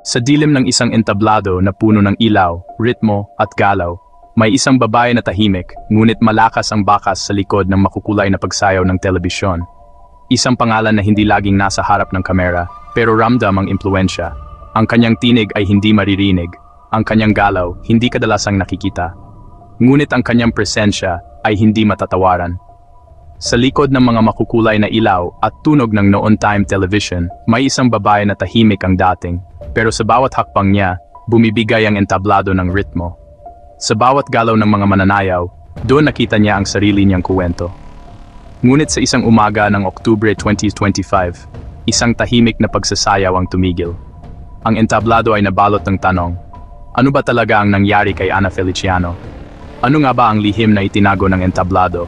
Sa dilim ng isang entablado na puno ng ilaw, ritmo at galaw, may isang babae na tahimik, ngunit malakas ang bakas sa likod ng makukulay na pagsayaw ng telebisyon. Isang pangalan na hindi laging nasa harap ng kamera, pero ramdam ang impluensya. Ang kanyang tinig ay hindi maririnig, ang kanyang galaw hindi kadalasang nakikita. Ngunit ang kanyang presensya ay hindi matatawaran. Sa likod ng mga makukulay na ilaw at tunog ng noon-time television, may isang babae na tahimik ang dating. Pero sa bawat hakbang niya, bumibigay ang entablado ng ritmo. Sa bawat galaw ng mga mananayaw, doon nakita niya ang sarili niyang kuwento. Ngunit sa isang umaga ng Oktubre 2025, isang tahimik na pagsasayaw ang tumigil. Ang entablado ay nabalot ng tanong, ano ba talaga ang nangyari kay Ana Feliciano? Ano nga ba ang lihim na itinago ng entablado?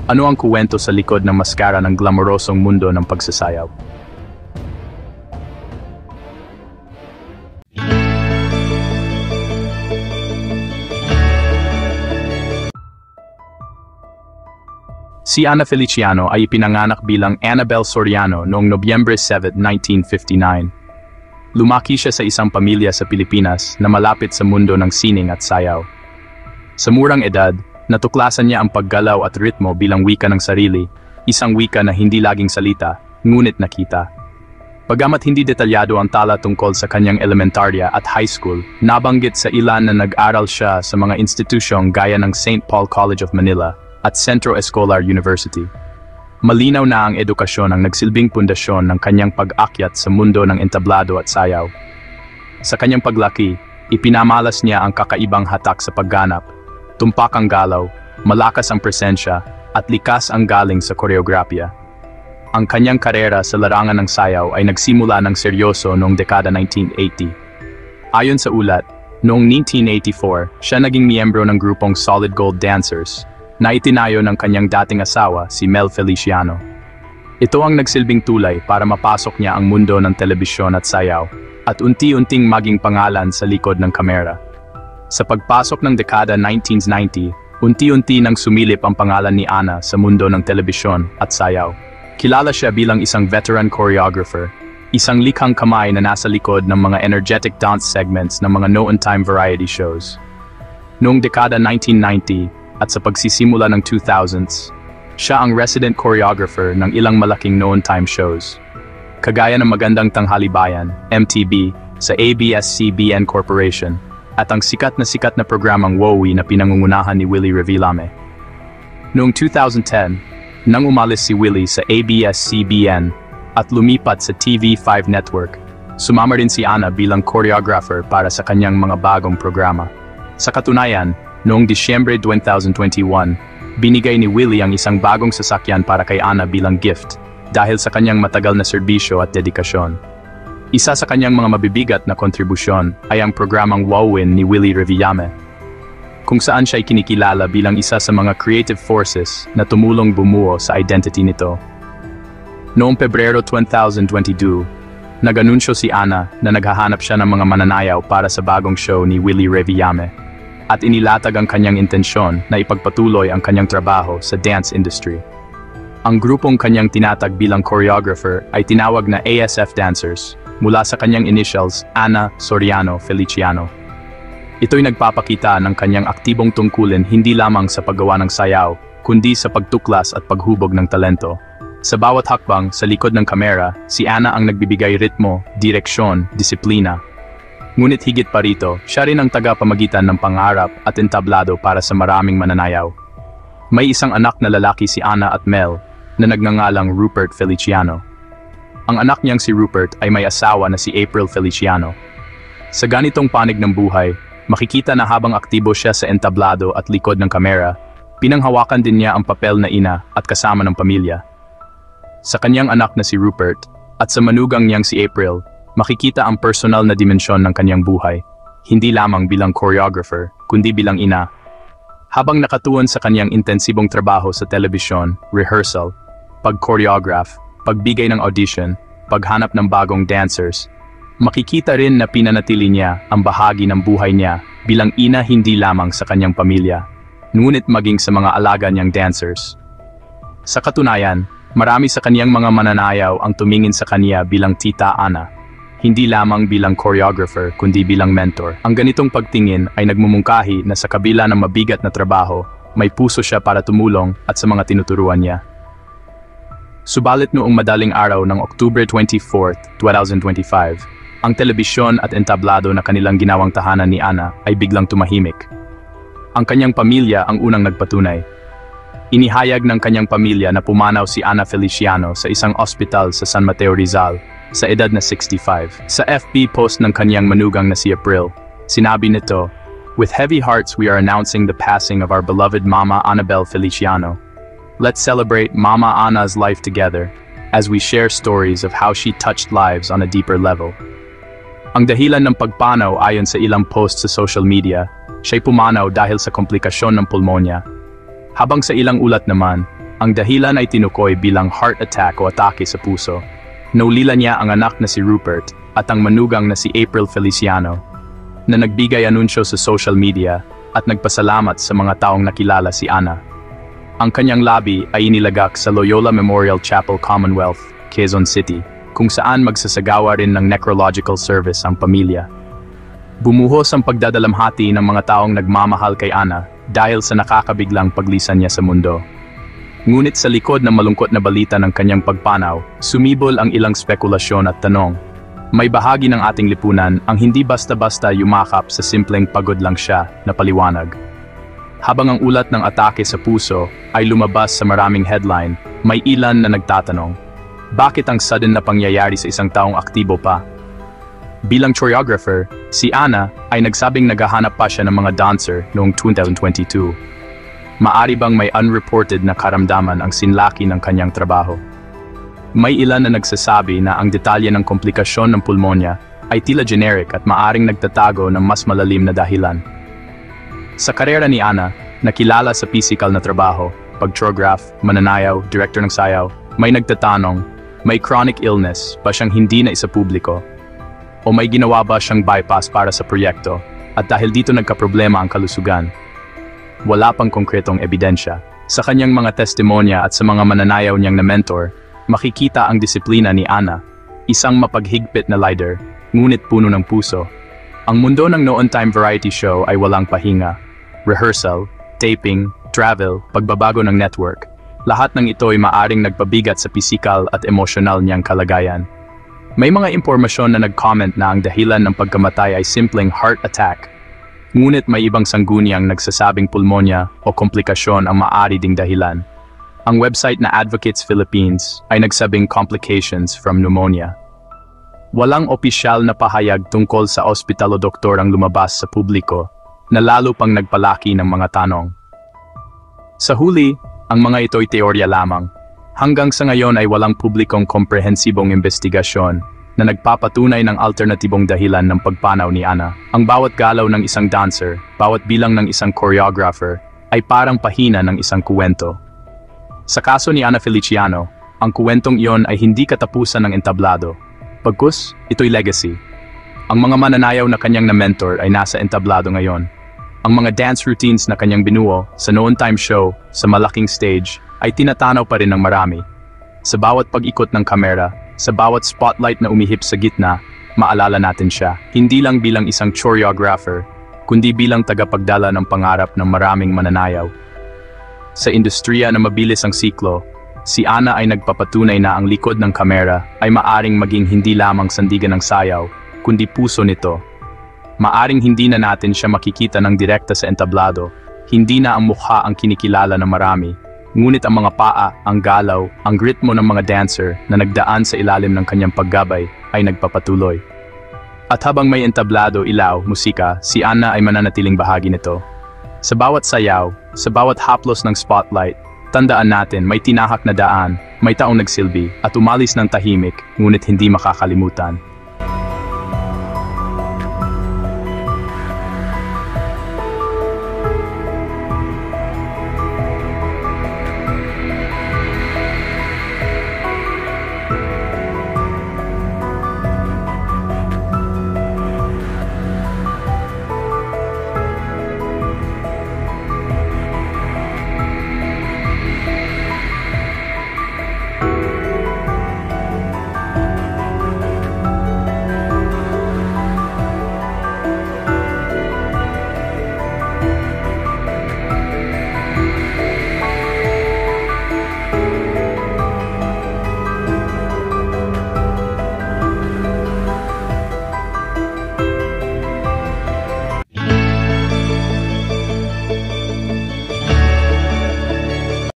Ano ang kuwento sa likod ng maskara ng glamorosong mundo ng pagsasayaw? Si Ana Feliciano ay ipinanganak bilang Annabel Soriano noong Nobyembre 7, 1959. Lumaki siya sa isang pamilya sa Pilipinas na malapit sa mundo ng sining at sayaw. Sa murang edad, natuklasan niya ang paggalaw at ritmo bilang wika ng sarili, isang wika na hindi laging salita, ngunit nakita. Bagamat hindi detalyado ang tala tungkol sa kanyang elementarya at high school, nabanggit sa ilan na nag-aral siya sa mga institusyong gaya ng St. Paul College of Manila at Centro Escolar University. Malinaw na ang edukasyon ang nagsilbing pundasyon ng kanyang pag-akyat sa mundo ng entablado at sayaw. Sa kanyang paglaki, ipinamalas niya ang kakaibang hatak sa pagganap, tumpak ang galaw, malakas ang presensya, at likas ang galing sa koreografiya. Ang kanyang karera sa larangan ng sayaw ay nagsimula ng seryoso noong dekada 1980. Ayon sa ulat, noong 1984, siya naging miyembro ng grupong Solid Gold Dancers, na itinayo ng kanyang dating asawa, si Mel Feliciano. Ito ang nagsilbing tulay para mapasok niya ang mundo ng telebisyon at sayaw, at unti-unting maging pangalan sa likod ng kamera. Sa pagpasok ng dekada 1990, unti-unti nang sumilip ang pangalan ni Ana sa mundo ng telebisyon at sayaw. Kilala siya bilang isang veteran choreographer, isang likhang kamay na nasa likod ng mga energetic dance segments ng mga noon-time variety shows. Noong dekada 1990, at sa pagsisimula ng 2000s, siya ang resident choreographer ng ilang malaking noon-time shows. Kagaya ng Magandang Tanghali Bayan, MTV, sa ABS-CBN Corporation, at ang sikat na programang WOWI na pinangungunahan ni Willie Revillame. Noong 2010, nang umalis si Willie sa ABS-CBN at lumipat sa TV5 Network, sumama rin si Ana bilang choreographer para sa kanyang mga bagong programa. Sa katunayan, noong Disyembre 2021, binigay ni Willie ang isang bagong sasakyan para kay Ana bilang gift dahil sa kanyang matagal na serbisyo at dedikasyon. Isa sa kanyang mga mabibigat na kontribusyon ay ang programang Wowin ni Willie Revillame, kung saan siya ay kinikilala bilang isa sa mga creative forces na tumulong bumuo sa identity nito. Noong Pebrero 2022, nag-anunsyo si Ana na naghahanap siya ng mga mananayaw para sa bagong show ni Willie Revillame, at inilatag ang kanyang intensyon na ipagpatuloy ang kanyang trabaho sa dance industry. Ang grupong kanyang tinatag bilang choreographer ay tinawag na ASF Dancers, mula sa kanyang initials Ana Soriano Feliciano. Ito'y nagpapakita ng kanyang aktibong tungkulin hindi lamang sa paggawa ng sayaw, kundi sa pagtuklas at paghubog ng talento. Sa bawat hakbang sa likod ng kamera, si Ana ang nagbibigay ritmo, direksyon, disiplina. Ngunit higit pa rito, siya rin ang tagapamagitan ng pangarap at entablado para sa maraming mananayaw. May isang anak na lalaki si Ana at Mel na nagngangalang Rupert Feliciano. Ang anak niyang si Rupert ay may asawa na si April Feliciano. Sa ganitong panig ng buhay, makikita na habang aktibo siya sa entablado at likod ng kamera, pinanghawakan din niya ang papel na ina at kasama ng pamilya. Sa kanyang anak na si Rupert at sa manugang niyang si April, makikita ang personal na dimensyon ng kanyang buhay, hindi lamang bilang choreographer, kundi bilang ina. Habang nakatuon sa kanyang intensibong trabaho sa telebisyon, rehearsal, pag-choreograph, pagbigay ng audition, paghanap ng bagong dancers, makikita rin na pinanatili niya ang bahagi ng buhay niya bilang ina hindi lamang sa kanyang pamilya, ngunit maging sa mga alaga niyang dancers. Sa katunayan, marami sa kaniyang mga mananayaw ang tumingin sa kaniya bilang Tita Ana. hindi lamang bilang choreographer kundi bilang mentor. Ang ganitong pagtingin ay nagmumungkahi na sa kabila ng mabigat na trabaho, may puso siya para tumulong at sa mga tinuturuan niya. Subalit noong madaling araw ng October 24, 2025, ang telebisyon at entablado na kanilang ginawang tahanan ni Ana ay biglang tumahimik. Ang kanyang pamilya ang unang nagpatunay. Inihayag ng kanyang pamilya na pumanaw si Ana Feliciano sa isang ospital sa San Mateo, Rizal, sa edad na 65. Sa FB post ng kanyang manugang na si April, sinabi nito, "With heavy hearts we are announcing the passing of our beloved Mama Annabel Feliciano. Let's celebrate Mama Ana's life together as we share stories of how she touched lives on a deeper level." Ang dahilan ng pagpanaw ayon sa ilang post sa social media, siya'y pumanaw dahil sa komplikasyon ng pulmonya. Habang sa ilang ulat naman, ang dahilan ay tinukoy bilang heart attack o atake sa puso. Naulila niya ang anak na si Rupert at ang manugang na si April Feliciano, na nagbigay anunsyo sa social media at nagpasalamat sa mga taong nakilala si Ana. Ang kanyang labi ay inilagak sa Loyola Memorial Chapel Commonwealth, Quezon City, kung saan magsasagawa rin ng necrological service ang pamilya. Bumuhos ang pagdadalamhati ng mga taong nagmamahal kay Ana dahil sa nakakabiglang paglisan niya sa mundo. Ngunit sa likod ng malungkot na balita ng kanyang pagpanaw, sumibol ang ilang spekulasyon at tanong. May bahagi ng ating lipunan ang hindi basta-basta yumakap sa simpleng pagod lang siya na paliwanag. Habang ang ulat ng atake sa puso ay lumabas sa maraming headline, may ilan na nagtatanong, bakit ang sudden na pangyayari sa isang taong aktibo pa? Bilang choreographer, si Ana ay nagsabing naghahanap pa siya ng mga dancer noong 2022. Maari bang may unreported na karamdaman ang sinlaki ng kanyang trabaho? May ilan na nagsasabi na ang detalye ng komplikasyon ng pulmonya ay tila generic at maaring nagtatago ng mas malalim na dahilan. Sa karera ni Ana, nakilala sa physical na trabaho, pag-choreograph, mananayaw, director ng sayaw, may nagtatanong, may chronic illness ba siyang hindi na isapubliko? O may ginawa ba siyang bypass para sa proyekto at dahil dito nagkaproblema ang kalusugan? Wala pang konkretong ebidensya. Sa kanyang mga testimonya at sa mga mananayaw niyang na mentor, makikita ang disiplina ni Ana, isang mapaghigpit na leader, ngunit puno ng puso. Ang mundo ng noon-time variety show ay walang pahinga. Rehearsal, taping, travel, pagbabago ng network. Lahat ng ito ay maaring nagpabigat sa pisikal at emosyonal niyang kalagayan. May mga impormasyon na nag-comment na ang dahilan ng pagkamatay ay simpleng heart attack. Ngunit may ibang sangguniang nagsasabing pulmonya o komplikasyon ang maaari ding dahilan. Ang website na Advocates Philippines ay nagsabing complications from pneumonia. Walang opisyal na pahayag tungkol sa ospital o doktor ang lumabas sa publiko na lalo pang nagpalaki ng mga tanong. Sa huli, ang mga ito'y teorya lamang. Hanggang sa ngayon ay walang publikong komprehensibong investigasyon na nagpapatunay ng alternatibong dahilan ng pagpanaw ni Ana. Ang bawat galaw ng isang dancer, bawat bilang ng isang choreographer, ay parang pahina ng isang kuwento. Sa kaso ni Ana Feliciano, ang kuwentong iyon ay hindi katapusan ng entablado. Pagkus, ito'y legacy. Ang mga mananayaw na kanyang na-mentor ay nasa entablado ngayon. Ang mga dance routines na kanyang binuo sa noon-time show, sa malaking stage, ay tinatanaw pa rin ng marami. Sa bawat pag-ikot ng kamera, sa bawat spotlight na umihip sa gitna, maalala natin siya, hindi lang bilang isang choreographer, kundi bilang tagapagdala ng pangarap ng maraming mananayaw. Sa industriya na mabilis ang siklo, si Ana ay nagpapatunay na ang likod ng kamera ay maaring maging hindi lamang sandigan ng sayaw, kundi puso nito. Maaring hindi na natin siya makikita ng direkta sa entablado, hindi na ang mukha ang kinikilala ng marami, ngunit ang mga paa, ang galaw, ang ritmo ng mga dancer na nagdaan sa ilalim ng kanyang paggabay ay nagpapatuloy. At habang may entablado, ilaw, musika, si Ana ay mananatiling bahagi nito. Sa bawat sayaw, sa bawat haplos ng spotlight, tandaan natin may tinahak na daan, may taong nagsilbi at umalis ng tahimik, ngunit hindi makakalimutan.